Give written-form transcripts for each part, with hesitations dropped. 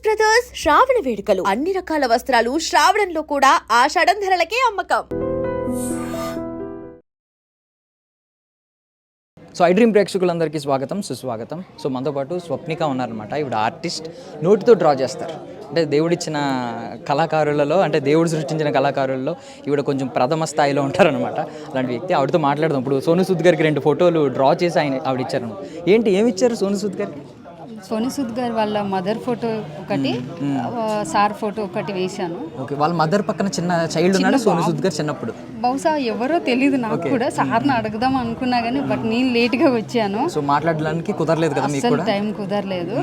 Brothers శ్రావణ వేడుకలు అన్ని రకాల వస్త్రాలు శ్రావణంలో కూడా ఆషాఢం ధరలకే అమ్మకం. సో ఐ డ్రీమ్ ప్రేక్షకులందరికీ స్వాగతం సుస్వాగతం. సో మనతో పాటు స్వప్నిక ఉన్నారనమాట. ఇవిడ ఆర్టిస్ట్, నోటితో డ్రా చేస్తారు. అంటే దేవుడిచ్చిన కళాకారులలో, అంటే దేవుడు సృష్టించిన కళాకారులలో ఈవిడ కొంచెం ప్రథమ స్థాయిలో ఉంటారనమాట. అలాంటి వ్యక్తి. ఆవిడతో మాట్లాడదాం. ఇప్పుడు సోను సూద్ గారికి 2 ఫోటోలు డ్రా చేసి ఆవిడ ఇచ్చారు. ఏంటి ఏమి ఇచ్చారు సోను సూద్ గారికి? సోను సూద్ గారు వాళ్ళ మదర్ ఫోటో ఒకటి, సార్ ఫోటో ఒకటి వేశాను. ఓకే, వాళ్ళ మదర్ పక్కన చిన్న చైల్డ్ ఉన్నాడు సోను సూద్ గారు చిన్నప్పుడు. బహుశా ఎవరో తెలియదు నాకు కూడా. సార్ని అడుగుదాం అనుకున్నా కానీ బట్ నేను లేట్గా వచ్చాను. సో మాట్లాడడానికి కుదరలేదు కదా మీకు కూడా? టైం కుదరలేదు.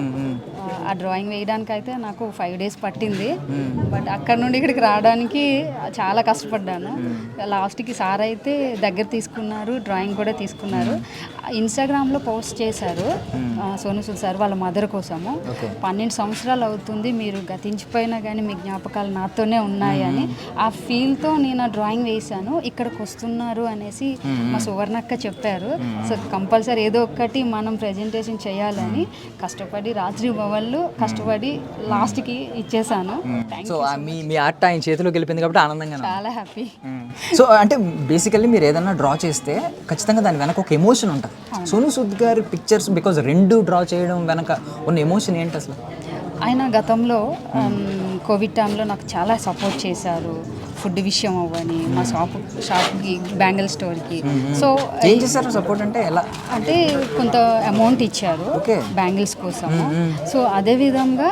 ఆ డ్రాయింగ్ వేయడానికి అయితే నాకు 5 days పట్టింది. బట్ అక్కడ నుండి ఇక్కడికి రావడానికి చాలా కష్టపడ్డాను. లాస్ట్కి సార్ అయితే దగ్గర తీసుకున్నారు, డ్రాయింగ్ కూడా తీసుకున్నారు. ఇన్స్టాగ్రామ్లో పోస్ట్ చేశారు సోను సూద్ సార్ వాళ్ళ మదర్ కోసము. 12 సంవత్సరాలు అవుతుంది, మీరు గతించిపోయినా కానీ మీ జ్ఞాపకాలు నాతోనే ఉన్నాయి అని. ఆ ఫీల్తో నేను ఆ డ్రాయింగ్ వేశాను. ఇక్కడికి వస్తున్నారు అనేసి మా సువర్ణక్క చెప్పారు. సో కంపల్సరీ ఏదో ఒక్కటి మనం ప్రెజెంటేషన్ చేయాలని కష్టపడి రాత్రి భవన్లు కష్టపడి లాస్ట్కి ఇచ్చేసాను. సో మీ ఆర్ట్ ఆయన చేతిలోకి వెళ్ళిపోయింది కాబట్టి ఆనందంగా, చాలా హ్యాపీ. సో అంటే బేసికల్లీ మీరు ఏదైనా డ్రా చేస్తే ఖచ్చితంగా దాని వెనక ఒక ఎమోషన్ ఉంటుంది. సోను సూద్ గారి పిక్చర్స్ బికాజ్ 2 డ్రా చేయడం వెనక ఉన్న ఎమోషన్ ఏంటి అసలు? ఆయన గతంలో కోవిడ్ టైంలో నాకు చాలా సపోర్ట్ చేశారు. ఫుడ్ విషయం అవ్వని, మా షాప్కి బ్యాంగిల్ స్టోర్కి. సో ఏం చేశారు సపోర్ట్ అంటే? ఎలా అంటే కొంత అమౌంట్ ఇచ్చారు బ్యాంగిల్స్ కోసము. సో అదేవిధంగా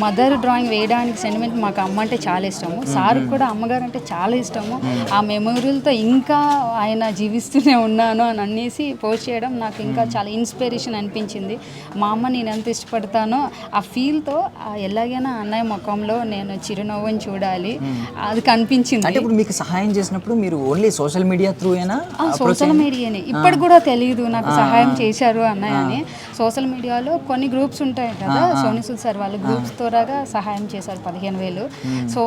మదర్ డ్రాయింగ్ వేయడానికి సెంటిమెంట్ మాకు అమ్మ అంటే చాలా ఇష్టము. సార్ కూడా అమ్మగారు అంటే చాలా ఇష్టము. ఆ మెమొరీలతో ఇంకా ఆయన జీవిస్తూనే ఉన్నాను అని అనేసి పోస్ట్ చేయడం నాకు ఇంకా చాలా ఇన్స్పిరేషన్ అనిపించింది. మా అమ్మ నేను ఎంత ఇష్టపడతానో ఆ ఫీల్తో ఎలాగైనా అన్నయ్య ముఖంలో నేను చిరునవ్వుని చూడాలి అది కనిపించింది. అంటే ఇప్పుడు మీకు సహాయం చేసినప్పుడు మీరు ఓన్లీ సోషల్ మీడియా త్రూ అయినా? సోషల్ మీడియానే. ఇప్పుడు కూడా తెలియదు నాకు సహాయం చేశారు అన్నయ్య అని. సోషల్ మీడియాలో కొన్ని గ్రూప్స్ ఉంటాయి కదా, సోను సూద్ సార్ వాళ్ళ గ్రూప్స్ ద్వారాగా సహాయం చేశారు 15,000. సో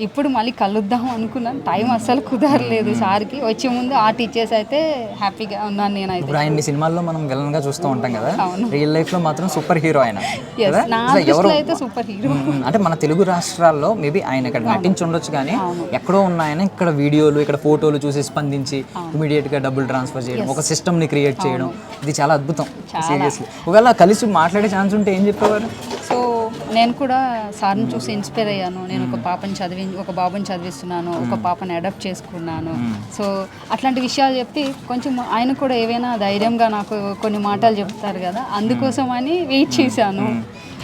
ఇప్పుడు మళ్ళీ కలుద్దాం అనుకున్నాను, టైం అస్సలు కుదరలేదు. సార్కి వచ్చే ముందు ఆర్ట్ ఇచ్చేసి అయితే హ్యాపీగా ఉన్నాను నేనైతే. ఇప్పుడు ఆయన సినిమాల్లో మనం విలన్ గా చూస్తూ ఉంటాం కదా, రియల్ లైఫ్ లో మాత్రం సూపర్ హీరో ఆయన. నా దృష్టిలో అయితే సూపర్ హీరో. అంటే మన తెలుగు రాష్ట్రాల్లో మేబీ ఆయన ఇక్కడ నటించి ఉండొచ్చు కానీ ఎక్కడో ఉన్న ఆయన ఇక్కడ వీడియోలు, ఇక్కడ ఫోటోలు చూసి స్పందించి ఇమీడియట్ గా డబ్బులు ట్రాన్స్ఫర్ చేయడం, ఒక సిస్టమ్ ని క్రియేట్ చేయడం, ఇది చాలా అద్భుతం సీరియస్లీ. ఒకవేళ కలిసి మాట్లాడే ఛాన్స్ ఉంటే ఏం చెప్పేవారు? సో నేను కూడా సార్ని చూసి ఇన్స్పైర్ అయ్యాను. నేను ఒక బాబుని చదివిస్తున్నాను, ఒక పాపని అడాప్ట్ చేసుకున్నాను. సో అట్లాంటి విషయాలు చెప్పి కొంచెం ఆయన కూడా ఏవైనా ధైర్యంగా నాకు కొన్ని మాటలు చెప్తారు కదా, అందుకోసం అని వెయిట్ చేశాను.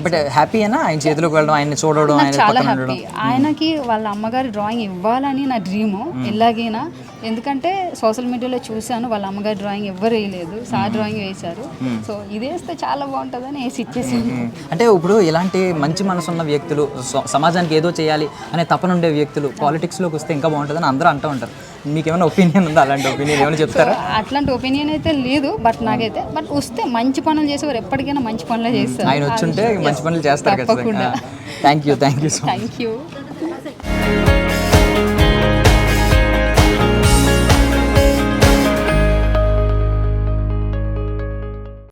బట్ హ్యాపీ అయినా ఆయన చేతిలోకి వెళ్ళడం, ఆయన చూడడం, చాలా హ్యాపీ. ఆయనకి వాళ్ళ అమ్మగారి డ్రాయింగ్ ఇవ్వాలని నా డ్రీము ఎలాగైనా. ఎందుకంటే సోషల్ మీడియాలో చూశాను వాళ్ళ అమ్మగారి డ్రాయింగ్ ఎవ్వరు వేయలేదు, సార్ డ్రాయింగ్ వేశారు. సో ఇది వేస్తే చాలా బాగుంటుందని వేసి ఇచ్చేసాను. అంటే ఇప్పుడు ఇలాంటి మంచి మనసు ఉన్న వ్యక్తులు, సమాజానికి ఏదో చేయాలి అనే తపన ఉండే వ్యక్తులు పాలిటిక్స్లోకి వస్తే ఇంకా బాగుంటుందని అందరూ అంటూ ఉంటారు. మీకు ఏమైనా ఒపీనియన్ ఉందా? అలాంటి ఒపీనియన్ ఏమైనా చెప్తారా? అట్లాంటి ఒపీనియన్ అయితే లేదు, బట్ నాకైతే వస్తే మంచి పనులు చేసేవారు ఎప్పటికైనా మంచి పనులు చేస్తారు. ఆయన వచ్చుంటే మంచి పనులు చేస్తారు. తప్పకుండా. Thank you so much. Thank you.